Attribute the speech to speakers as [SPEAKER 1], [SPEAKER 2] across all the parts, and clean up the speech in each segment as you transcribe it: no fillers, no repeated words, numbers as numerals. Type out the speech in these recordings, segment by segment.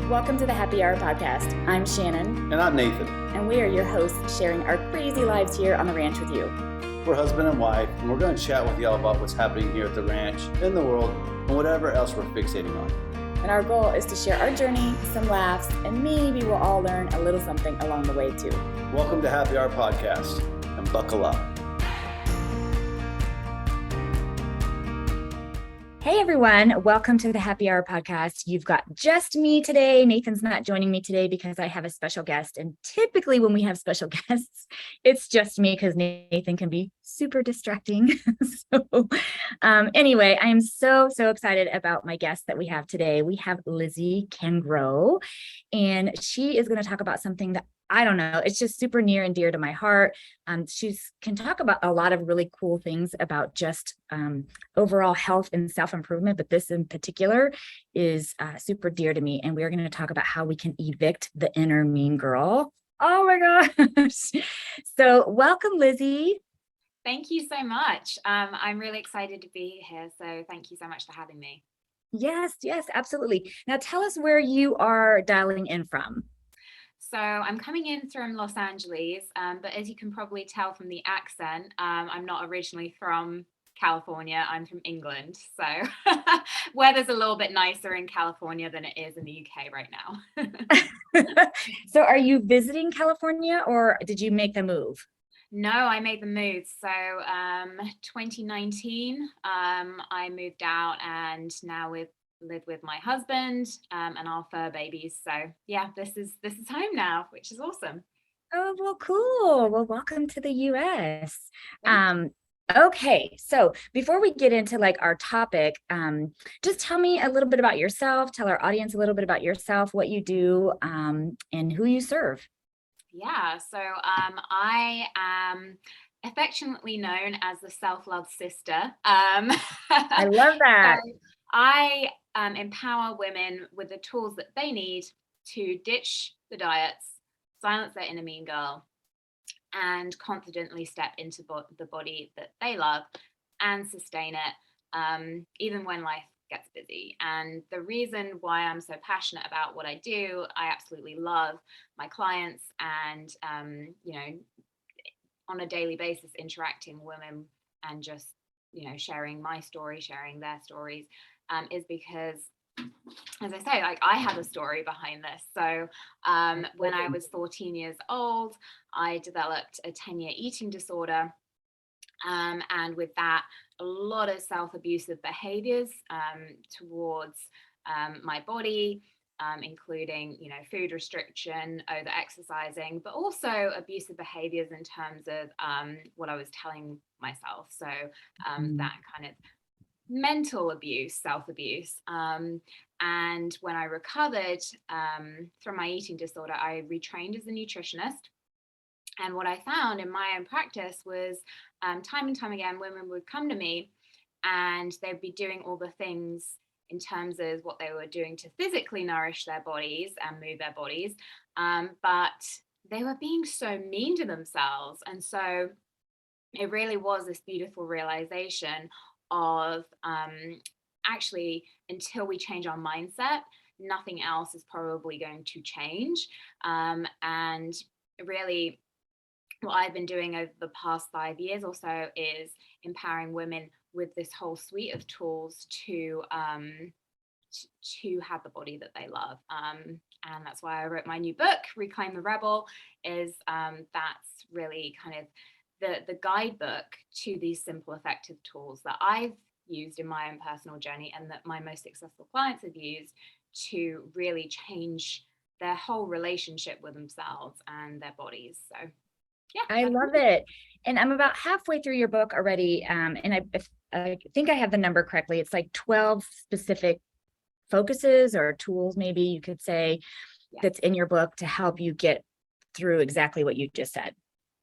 [SPEAKER 1] Welcome to the Happy Hour podcast. I'm Shannon.
[SPEAKER 2] And I'm Nathan.
[SPEAKER 1] And we are your hosts sharing our crazy lives here on the ranch with you.
[SPEAKER 2] We're husband and wife, and we're going to chat with y'all about what's happening here at the ranch, in the world, and whatever else we're fixating on.
[SPEAKER 1] And our goal is to share our journey, some laughs, and maybe we'll all learn a little something along the way too.
[SPEAKER 2] Welcome to Happy Hour podcast, and buckle up.
[SPEAKER 1] Hey everyone, welcome to the Happy Hour podcast. You've got just me today. Nathan's not joining me today because I have a special guest. And typically when we have special guests, it's just me because Nathan can be super distracting. Anyway, I am so excited about my guest that we have today. We have Lizzy Kengro, and she is going to talk about something that I don't know. It's just super near and dear to my heart. She can talk about a lot of really cool things about just overall health and self-improvement, but this in particular is super dear to me. And we're going to talk about how we can evict the inner mean girl. Oh my gosh. So welcome, Lizzy.
[SPEAKER 3] Thank you so much. I'm really excited to be here. So thank you so much for having me.
[SPEAKER 1] Yes, absolutely. Now tell us where you are dialing in from.
[SPEAKER 3] So I'm coming in from Los Angeles, but as you can probably tell from the accent, I'm not originally from California. I'm from England. So weather's a little bit nicer in California than it is in the UK right now.
[SPEAKER 1] So are you visiting California or did you make the move?
[SPEAKER 3] No, I made the move. So 2019, I moved out and now live with my husband and our fur babies. So yeah, this is home now, which is awesome.
[SPEAKER 1] Oh, well, cool. Well, welcome to the US. Okay, so before we get into like our topic, just tell me a little bit about yourself, tell our audience a little bit about yourself, what you do, and who you serve.
[SPEAKER 3] Yeah, so I am affectionately known as the self-love sister.
[SPEAKER 1] I love that.
[SPEAKER 3] So I empower women with the tools that they need to ditch the diets, silence their inner mean girl, and confidently step into the body that they love and sustain it, even when life gets busy. And the reason why I'm so passionate about what I do, I absolutely love my clients and, on a daily basis, interacting with women and just, sharing my story, sharing their stories, is because, as I say, like I have a story behind this. So when I was 14 years old, I developed a 10-year eating disorder. And with that, a lot of self-abusive behaviors towards my body, including, kind restriction, over exercising, but also abusive behaviors in terms of what I was telling myself. So that kind of mental abuse, self-abuse. And when I recovered from my eating disorder, I retrained as a nutritionist. And what I found in my own practice was time and time again, women would come to me and they'd be doing all the things in terms of what they were doing to physically nourish their bodies and move their bodies. But they were being so mean to themselves. And so it really was this beautiful realization of actually, until we change our mindset, nothing else is probably going to change. And really, what I've been doing over the past 5 years or so is empowering women with this whole suite of tools to have the body that they love. And that's why I wrote my new book, Reclaim the Rebel, is that's really kind of the guidebook to these simple, effective tools that I've used in my own personal journey and that my most successful clients have used to really change their whole relationship with themselves and their bodies. So yeah,
[SPEAKER 1] I love it. And I'm about halfway through your book already. And I think I have the number correctly. It's like 12 specific focuses or tools, maybe you could say, that's in your book to help you get through exactly what you just said.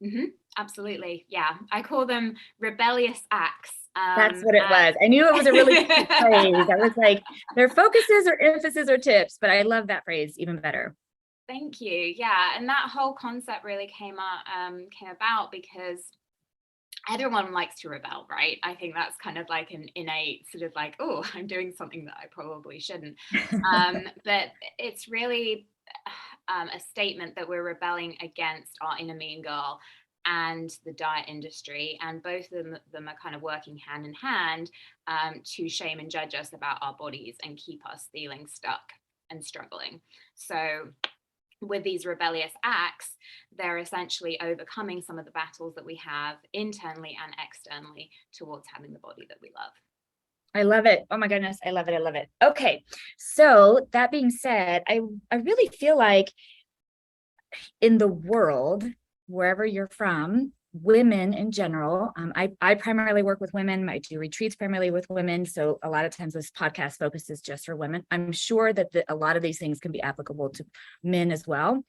[SPEAKER 3] Mm-hmm. Absolutely. Yeah. I call them rebellious acts.
[SPEAKER 1] That's what it was. I knew it was a really good phrase. I was like, their focuses or emphasis or tips, but I love that phrase even better.
[SPEAKER 3] Thank you. Yeah. And that whole concept really came about because everyone likes to rebel, right? I think that's kind of like an innate sort of like, oh, I'm doing something that I probably shouldn't. But it's really a statement that we're rebelling against our inner mean girl and the diet industry, and both of them are kind of working hand in hand to shame and judge us about our bodies and keep us feeling stuck and struggling. So with these rebellious acts, they're essentially overcoming some of the battles that we have internally and externally towards having the body that we love.
[SPEAKER 1] I love it. Oh my goodness. I love it. I love it. Okay. So that being said, I really feel like in the world, wherever you're from, women in general, I primarily work with women. I do retreats primarily with women. So a lot of times this podcast focuses just for women. I'm sure that a lot of these things can be applicable to men as well,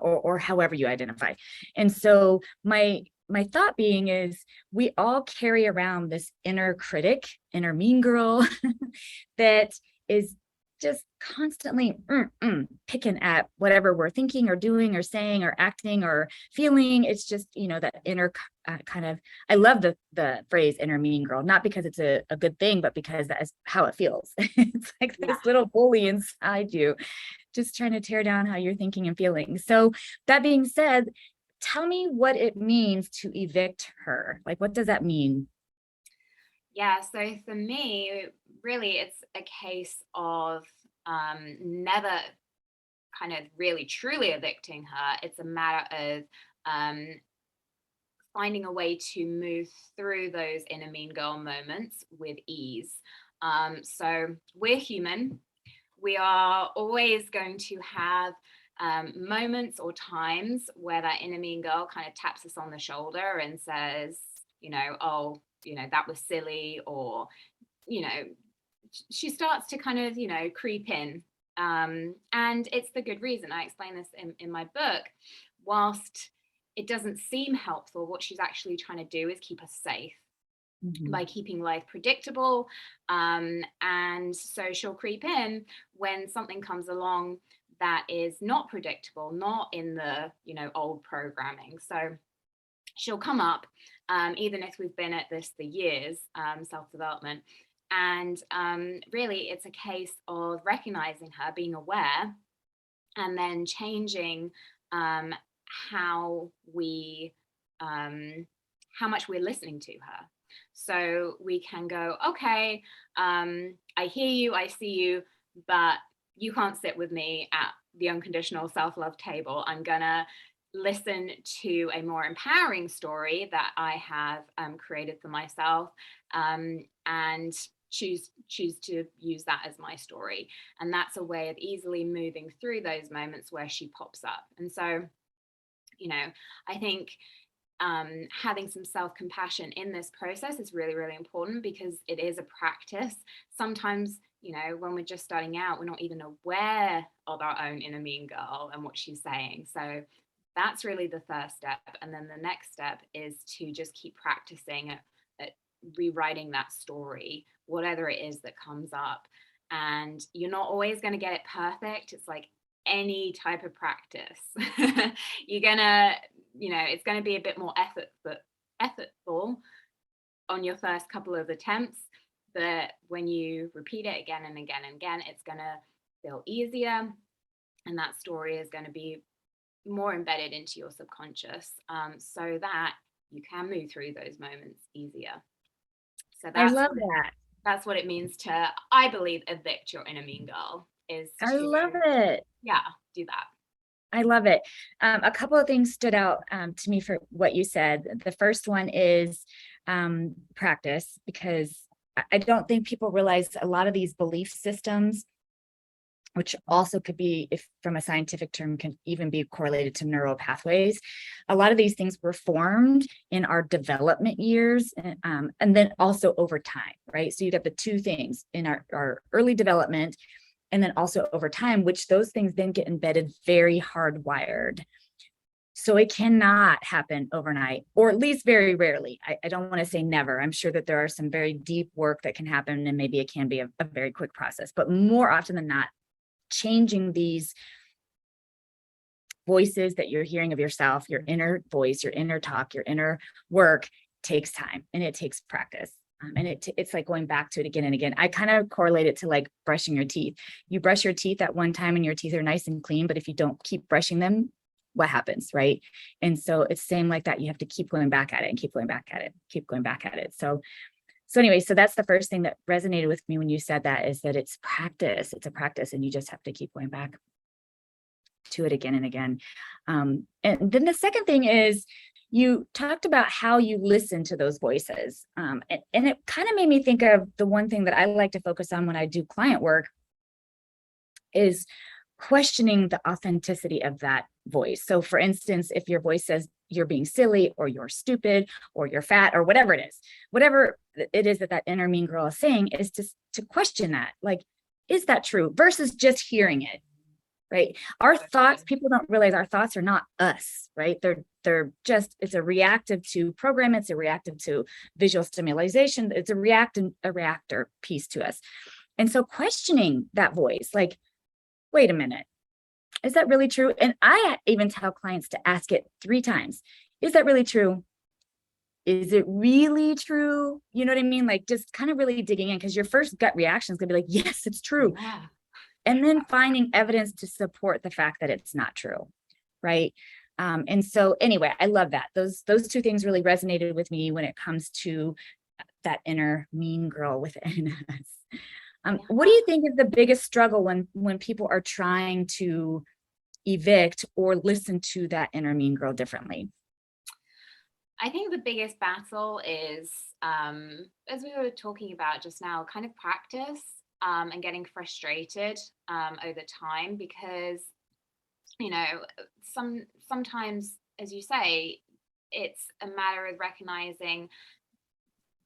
[SPEAKER 1] or however you identify. And so my thought being is we all carry around this inner critic, inner mean girl that is just constantly picking at whatever we're thinking or doing or saying or acting or feeling. It's just, that inner kind of, I love the phrase inner mean girl, not because it's a good thing, but because that's how it feels. It's like this little bully inside you, just trying to tear down how you're thinking and feeling. So that being said, tell me what it means to evict her. Like, what does that mean?
[SPEAKER 3] Yeah, so for me, really, it's a case of never kind of really truly evicting her. It's a matter of finding a way to move through those inner mean girl moments with ease. So we're human. We are always going to have moments or times where that inner mean girl kind of taps us on the shoulder and says, oh, that was silly, or, she starts to kind of, creep in. And it's the good reason. I explain this in my book. Whilst it doesn't seem helpful, what she's actually trying to do is keep us safe by keeping life predictable. And so she'll creep in when something comes along that is not predictable, not in the, old programming. So she'll come up, even if we've been at this for years, self-development. And really, it's a case of recognizing her, being aware, and then changing how much we're listening to her. So we can go, okay, I hear you, I see you, but you can't sit with me at the unconditional self-love table. I'm gonna listen to a more empowering story that I have created for myself, and choose to use that as my story. And that's a way of easily moving through those moments where she pops up. And so, I think having some self-compassion in this process is really, really important, because it is a practice. Sometimes, when we're just starting out, we're not even aware of our own inner mean girl and what she's saying. So that's really the first step. And then the next step is to just keep practicing at rewriting that story, whatever it is that comes up. And you're not always going to get it perfect. It's like any type of practice. You're gonna, it's going to be a bit more effortful on your first couple of attempts, but when you repeat it again and again and again, it's going to feel easier, and that story is going to be more embedded into your subconscious, so that you can move through those moments easier. So
[SPEAKER 1] I love that.
[SPEAKER 3] That's what it means to, I believe, evict your inner mean girl.
[SPEAKER 1] I love it.
[SPEAKER 3] Yeah, do that.
[SPEAKER 1] I love it. A couple of things stood out to me for what you said. The first one is practice, because I don't think people realize a lot of these belief systems, which also could be, if from a scientific term, can even be correlated to neural pathways. A lot of these things were formed in our development years, and then also over time, right? So you got the two things in our early development, and then also over time, which those things then get embedded very hardwired. So it cannot happen overnight, or at least very rarely. I don't want to say never. I'm sure that there are some very deep work that can happen, and maybe it can be a very quick process, but more often than not, changing these voices that you're hearing of yourself, your inner voice, your inner talk, your inner work takes time and it takes practice. And it's like going back to it again and again. I kind of correlate it to like brushing your teeth. You brush your teeth at one time and your teeth are nice and clean, but if you don't keep brushing them, what happens, right? And so it's same like that. You have to keep going back at it and keep going back at it, keep going back at it. So anyway, so that's the first thing that resonated with me when you said that, is that it's practice. It's a practice and you just have to keep going back to it again and again. And then the second thing is, you talked about how you listen to those voices. And it kind of made me think of the one thing that I like to focus on when I do client work is questioning the authenticity of that voice. So for instance, if your voice says you're being silly or you're stupid or you're fat or whatever it is that inner mean girl is saying, is to question that. Like, is that true? Versus just hearing it. Right. Our thoughts, people don't realize our thoughts are not us, right? They're just, it's a reactive to program. It's a reactive to visual stimulation. It's a reactor piece to us. And so questioning that voice, like, wait a minute, is that really true? And I even tell clients to ask it 3 times. Is that really true? Is it really true? You know what I mean? Like, just kind of really digging in, because your first gut reaction is gonna be like, yes, it's true.
[SPEAKER 3] Yeah.
[SPEAKER 1] And then finding evidence to support the fact that it's not true, right? And so anyway, I love that. Those 2 things really resonated with me when it comes to that inner mean girl within us. What do you think is the biggest struggle when people are trying to evict or listen to that inner mean girl differently?
[SPEAKER 3] I think the biggest battle is, as we were talking about just now, kind of practice. And getting frustrated over time, because sometimes, as you say, it's a matter of recognizing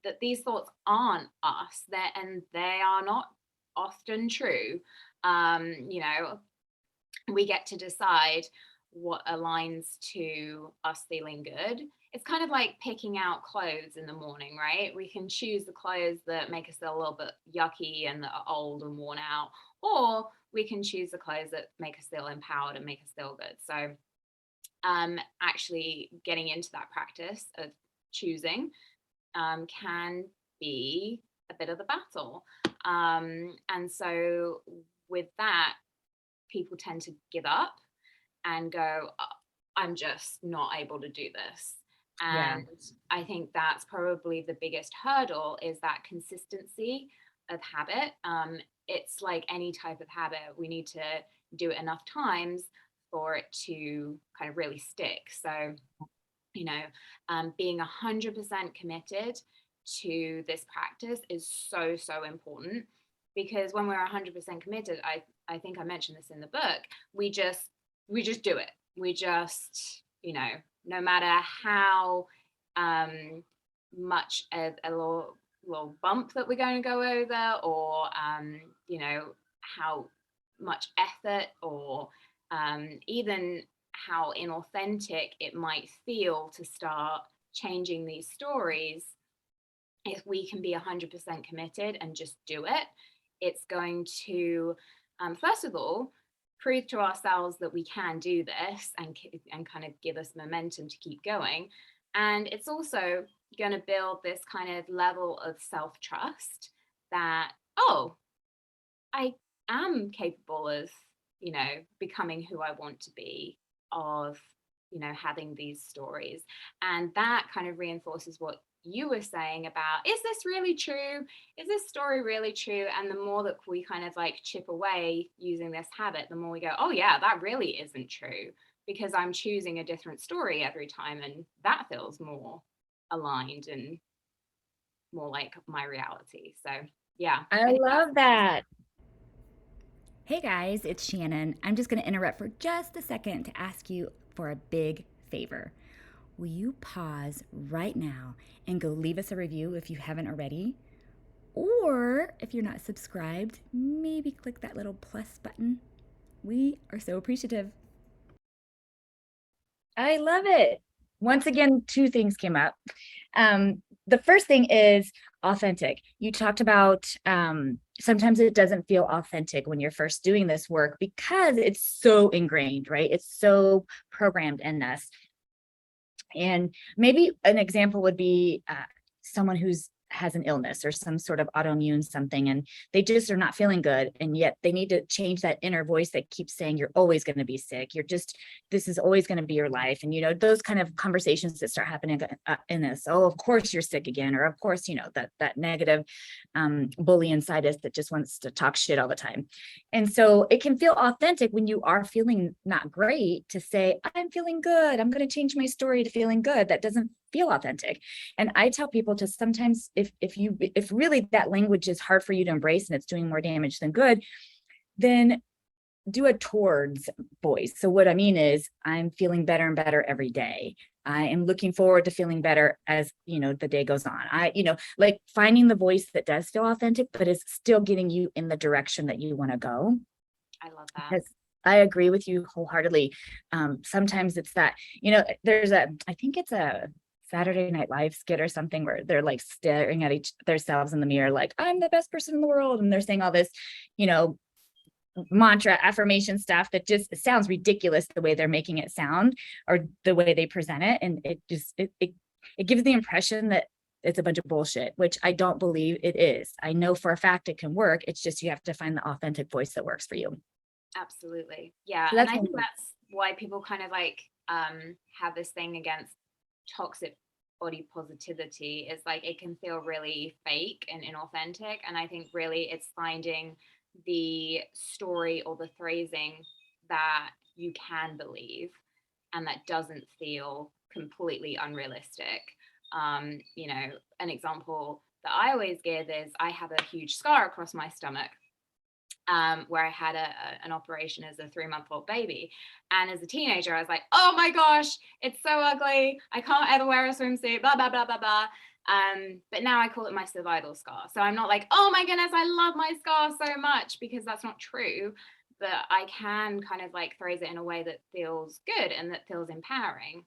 [SPEAKER 3] that these thoughts aren't us, and they are not often true. We get to decide what aligns to us feeling good. It's kind of like picking out clothes in the morning, right? We can choose the clothes that make us feel a little bit yucky and that are old and worn out, or we can choose the clothes that make us feel empowered and make us feel good. So actually getting into that practice of choosing can be a bit of a battle. And so with that, people tend to give up and go, I'm just not able to do this. And I think that's probably the biggest hurdle, is that consistency of habit. It's like any type of habit. We need to do it enough times for it to kind of really stick. So, being 100% committed to this practice is so, so important, because when we're 100% committed, I think I mentioned this in the book, we just do it. We just, no matter how much a little bump that we're going to go over, or how much effort, or even how inauthentic it might feel to start changing these stories, if we can be 100% committed and just do it, it's going to, first of all, prove to ourselves that we can do this, and kind of give us momentum to keep going. And it's also going to build this kind of level of self-trust that, oh, I am capable of, becoming who I want to be, of, having these stories. And that kind of reinforces what you were saying about, is this really true? Is this story really true? And the more that we kind of like chip away using this habit, the more we go, oh yeah, that really isn't true, because I'm choosing a different story every time, and that feels more aligned and more like my reality. So yeah,
[SPEAKER 1] I love that. Hey guys, it's Shannon. I'm just going to interrupt for just a second to ask you for a big favor. Will you pause right now and go leave us a review if you haven't already? Or if you're not subscribed, maybe click that little plus button. We are so appreciative. I love it. Once again, 2 things came up. The first thing is authentic. You talked about sometimes it doesn't feel authentic when you're first doing this work because it's so ingrained, right? It's so programmed in us. And maybe an example would be someone who's has an illness or some sort of autoimmune something, and they just are not feeling good. And yet they need to change that inner voice that keeps saying, you're always going to be sick. This is always going to be your life. And, those kind of conversations that start happening in this, oh, of course you're sick again. Or of course, that negative bully inside us that just wants to talk shit all the time. And so it can feel authentic when you are feeling not great to say, I'm feeling good. I'm going to change my story to feeling good. That doesn't feel authentic. And I tell people to sometimes, if really that language is hard for you to embrace and it's doing more damage than good, then do a towards voice. So what I mean is, I'm feeling better and better every day. I am looking forward to feeling better as the day goes on. Like finding the voice that does feel authentic, but is still getting you in the direction that you want to go.
[SPEAKER 3] I love that.
[SPEAKER 1] Because I agree with you wholeheartedly. Sometimes it's that, I think it's a Saturday Night Live skit or something where they're like staring at themselves in the mirror, like, I'm the best person in the world. And they're saying all this, mantra affirmation stuff that just sounds ridiculous the way they're making it sound or the way they present it. And it just, it gives the impression that it's a bunch of bullshit, which I don't believe it is. I know for a fact it can work. It's just, you have to find the authentic voice that works for you.
[SPEAKER 3] Absolutely. Yeah.
[SPEAKER 1] So
[SPEAKER 3] And I think that's why people kind of like have this thing against toxic body positivity, is like it can feel really fake and inauthentic. And I think really it's finding the story or the phrasing that you can believe and that doesn't feel completely unrealistic. An example that I always give is I have a huge scar across my stomach, where I had an operation as a 3-month-old baby. And as a teenager, I was like, oh my gosh, it's so ugly. I can't ever wear a swimsuit, blah, blah, blah, blah, blah. But now I call it my survival scar. So I'm not like, oh my goodness, I love my scar so much, because that's not true. But I can kind of like phrase it in a way that feels good and that feels empowering.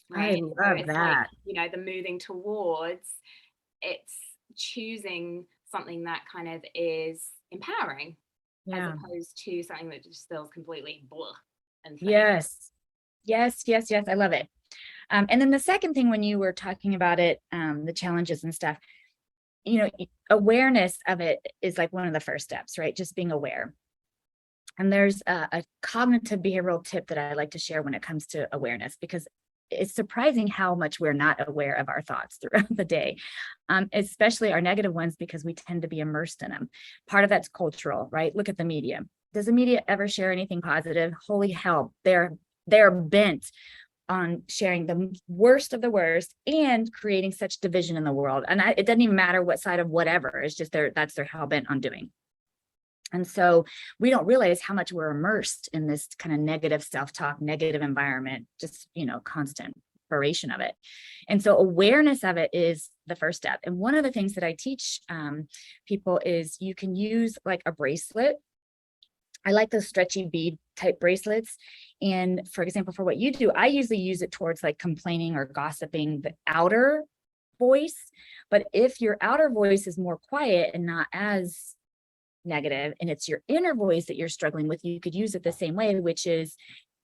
[SPEAKER 3] Right.
[SPEAKER 1] I love that.
[SPEAKER 3] Like, the moving towards, it's choosing something that kind of is empowering, as opposed to something that just feels completely blah and fake.
[SPEAKER 1] Yes. I love it. And then the second thing, when you were talking about it, the challenges and stuff, awareness of it is like one of the first steps, right? Just being aware. And there's a cognitive behavioral tip that I like to share when it comes to awareness, because it's surprising how much we're not aware of our thoughts throughout the day, especially our negative ones, because we tend to be immersed in them. Part of that's cultural, right? Look at the media. Does the media ever share anything positive? Holy hell, they're bent on sharing the worst of the worst and creating such division in the world. And it doesn't even matter what side of whatever, it's just that's their hell bent on doing. And so we don't realize how much we're immersed in this kind of negative self-talk, negative environment, just, constant inspiration of it. And so awareness of it is the first step. And one of the things that I teach people is you can use like a bracelet. I like those stretchy bead type bracelets. And for example, for what you do, I usually use it towards like complaining or gossiping, the outer voice. But if your outer voice is more quiet and not as negative, and it's your inner voice that you're struggling with, you could use it the same way, which is,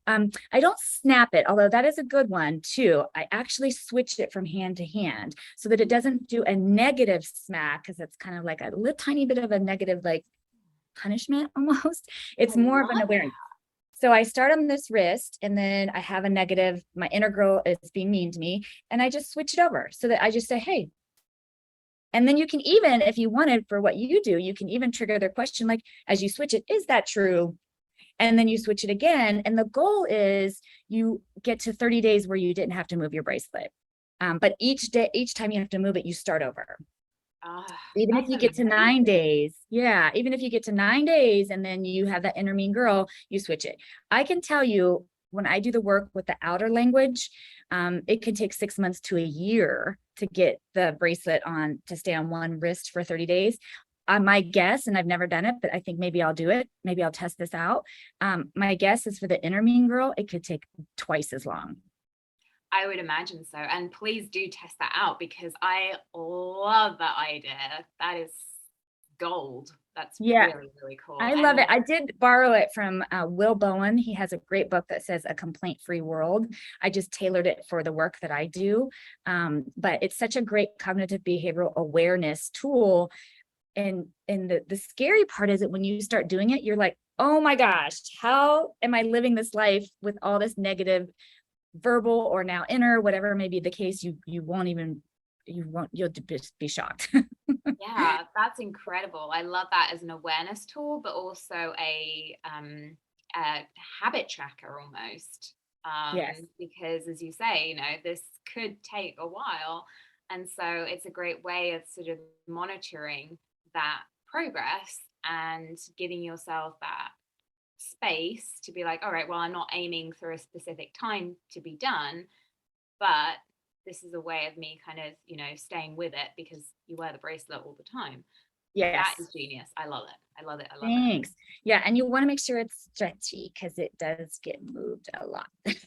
[SPEAKER 1] I don't snap it, although that is a good one too. I actually switch it from hand to hand so that it doesn't do a negative smack, because it's kind of like a little tiny bit of a negative, like punishment almost. It's more of an awareness. So I start on this wrist, and then I have a negative, my inner girl is being mean to me, and I just switch it over so that I just say, hey. And then you can even, if you wanted for what you do, you can even trigger their question, like, as you switch it, is that true? And then you switch it again. And the goal is you get to 30 days where you didn't have to move your bracelet. But each time you have to move it, you start over. Even if you get to 9 days, even if you get to 9 days and then you have that inner mean girl, you switch it. I can tell you, when I do the work with the outer language, it can take 6 months to a year to get the bracelet on, to stay on one wrist for 30 days. My guess, and I've never done it, but I think maybe I'll do it. Maybe I'll test this out. My guess is for the inner mean girl, it could take twice as long.
[SPEAKER 3] I would imagine so. And please do test that out, because I love that idea. That is gold. That's
[SPEAKER 1] Yeah.
[SPEAKER 3] really, really cool.
[SPEAKER 1] I love it. I did borrow it from Will Bowen. He has a great book that says A Complaint-Free World. I just tailored it for the work that I do. But it's such a great cognitive behavioral awareness tool. And the scary part is that when you start doing it, you're like, oh my gosh, how am I living this life with all this negative verbal or now inner, whatever may be the case, you'll just be shocked.
[SPEAKER 3] Yeah, that's incredible. I love that as an awareness tool, but also a habit tracker almost.
[SPEAKER 1] Yes.
[SPEAKER 3] Because as you say, this could take a while. And so it's a great way of sort of monitoring that progress and giving yourself that space to be like, all right, well, I'm not aiming for a specific time to be done, but this is a way of me kind of, staying with it because you wear the bracelet all the time. That is
[SPEAKER 1] Yes.
[SPEAKER 3] genius. I love it. I love it. I love
[SPEAKER 1] Thanks. Yeah. And you want to make sure it's stretchy because it does get moved a lot.
[SPEAKER 3] it.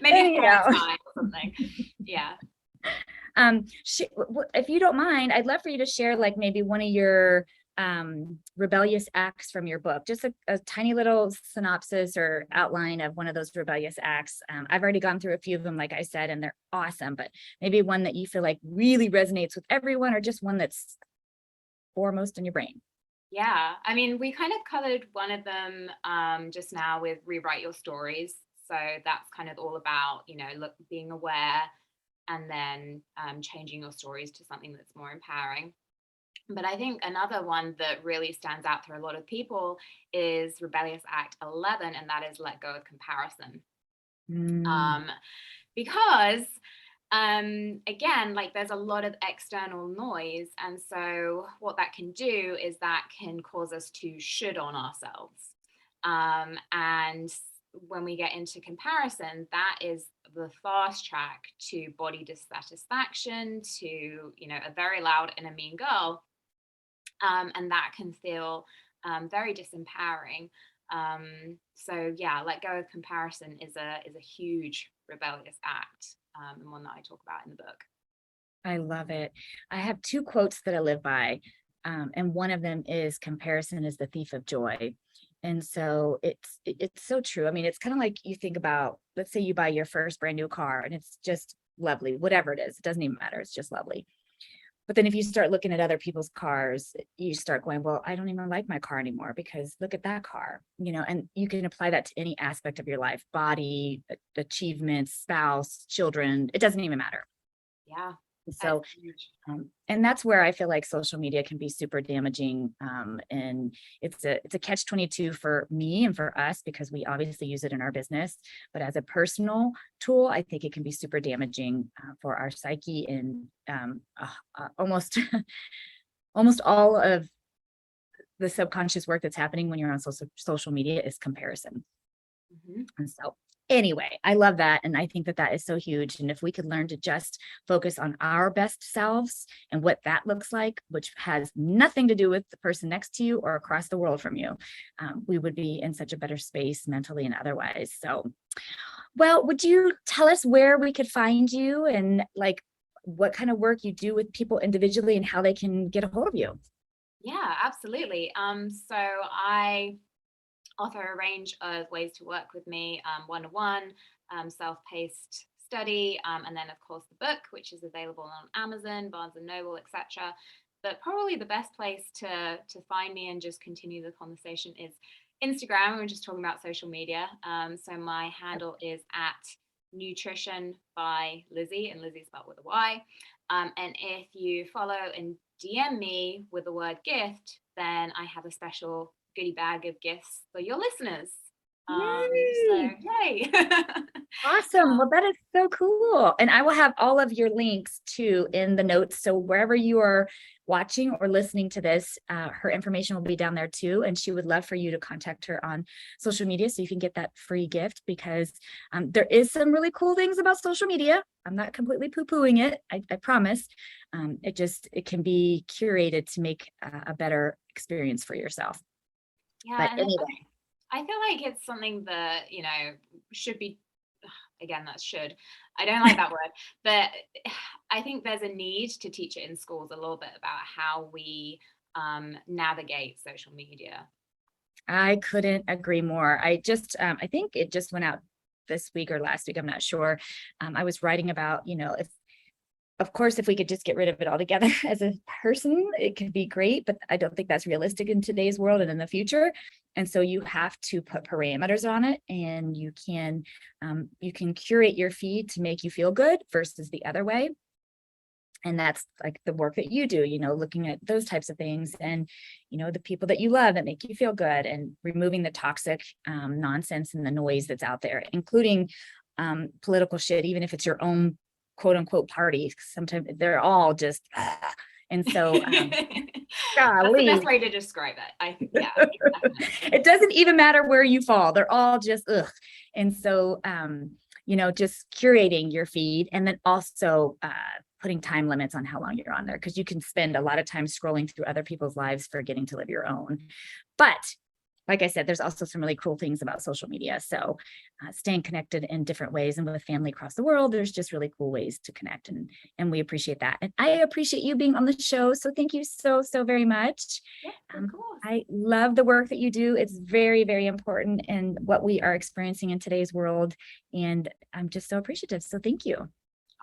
[SPEAKER 3] Maybe
[SPEAKER 1] Anyhow.
[SPEAKER 3] time or something. Yeah.
[SPEAKER 1] If you don't mind, I'd love for you to share like maybe one of your rebellious acts from your book, just a tiny little synopsis or outline of one of those rebellious acts. I've already gone through a few of them, like I said, and they're awesome, but maybe one that you feel like really resonates with everyone, or just one that's foremost in your brain.
[SPEAKER 3] Yeah. I mean, we kind of covered one of them just now with Rewrite Your Stories. So that's kind of all about, being aware and then changing your stories to something that's more empowering. But I think another one that really stands out for a lot of people is Rebellious Act 11, and that is let go of comparison. Because again, like there's a lot of external noise. And so what that can do is that can cause us to should on ourselves. And when we get into comparison, that is the fast track to body dissatisfaction, to, a very loud inner mean girl. And that can feel very disempowering. So yeah, let go of comparison is a huge rebellious act, and one that I talk about in the book.
[SPEAKER 1] I love it. I have two quotes that I live by. And one of them is comparison is the thief of joy. And so it's so true. I mean, it's kind of like you think about, let's say you buy your first brand new car and it's just lovely, whatever it is, it doesn't even matter. It's just lovely. But then if you start looking at other people's cars, you start going, well, I don't even like my car anymore because look at that car, and you can apply that to any aspect of your life, body, achievements, spouse, children, it doesn't even matter.
[SPEAKER 3] Yeah.
[SPEAKER 1] So, and that's where I feel like social media can be super damaging. And it's a catch-22 for me and for us, because we obviously use it in our business, but as a personal tool, I think it can be super damaging for our psyche. And almost all of the subconscious work that's happening when you're on social media is comparison. And so anyway, I love that. And I think that is so huge. And if we could learn to just focus on our best selves and what that looks like, which has nothing to do with the person next to you or across the world from you, we would be in such a better space mentally and otherwise. So, well, would you tell us where we could find you and like what kind of work you do with people individually and how they can get a hold of you?
[SPEAKER 3] Yeah, absolutely. So I offer a range of ways to work with me, one-to-one, self-paced study, and then of course the book, which is available on Amazon, Barnes and Noble, etc. But probably the best place to find me and just continue the conversation is Instagram. We're just talking about social media. So my handle is at Nutrition by Lizzy, and Lizzy spelled with a Y. And if you follow and DM me with the word gift, then I have a special goodie bag of gifts for your listeners. So yay.
[SPEAKER 1] Awesome. Well, that is so cool. And I will have all of your links too in the notes. So wherever you are watching or listening to this, her information will be down there too. And she would love for you to contact her on social media so you can get that free gift, because there is some really cool things about social media. I'm not completely poo-pooing it. I promise. It can be curated to make a better experience for yourself.
[SPEAKER 3] Yeah,
[SPEAKER 1] But
[SPEAKER 3] and
[SPEAKER 1] anyway,
[SPEAKER 3] I feel like it's something that, should be, again, that's should. I don't like that word, but I think there's a need to teach it in schools a little bit about how we navigate social media.
[SPEAKER 1] I couldn't agree more. I think it just went out this week or last week, I'm not sure. I was writing about, if of course, if we could just get rid of it altogether as a person, it could be great, but I don't think that's realistic in today's world and in the future. And so you have to put parameters on it, and you can curate your feed to make you feel good versus the other way. And that's like the work that you do, looking at those types of things, and, the people that you love that make you feel good, and removing the toxic nonsense and the noise that's out there, including political shit, even if it's your own quote unquote party. Sometimes they're all just, and so
[SPEAKER 3] that's the best way to describe it. I think, yeah, definitely.
[SPEAKER 1] It doesn't even matter where you fall. They're all just ugh. And so, just curating your feed, and then also putting time limits on how long you're on there, because you can spend a lot of time scrolling through other people's lives, forgetting to live your own. But like I said, there's also some really cool things about social media. So staying connected in different ways, and with family across the world, there's just really cool ways to connect. And we appreciate that. And I appreciate you being on the show. So thank you so very much.
[SPEAKER 3] Yeah, of course.
[SPEAKER 1] I love the work that you do. It's very, very important in what we are experiencing in today's world. And I'm just so appreciative. So thank you.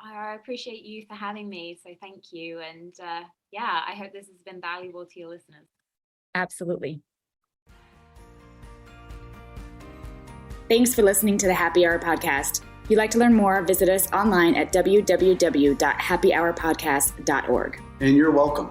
[SPEAKER 3] I appreciate you for having me. So thank you. And I hope this has been valuable to your listeners.
[SPEAKER 1] Absolutely. Thanks for listening to the Happy Hour Podcast. If you'd like to learn more, visit us online at www.happyhourpodcast.org.
[SPEAKER 2] And you're welcome.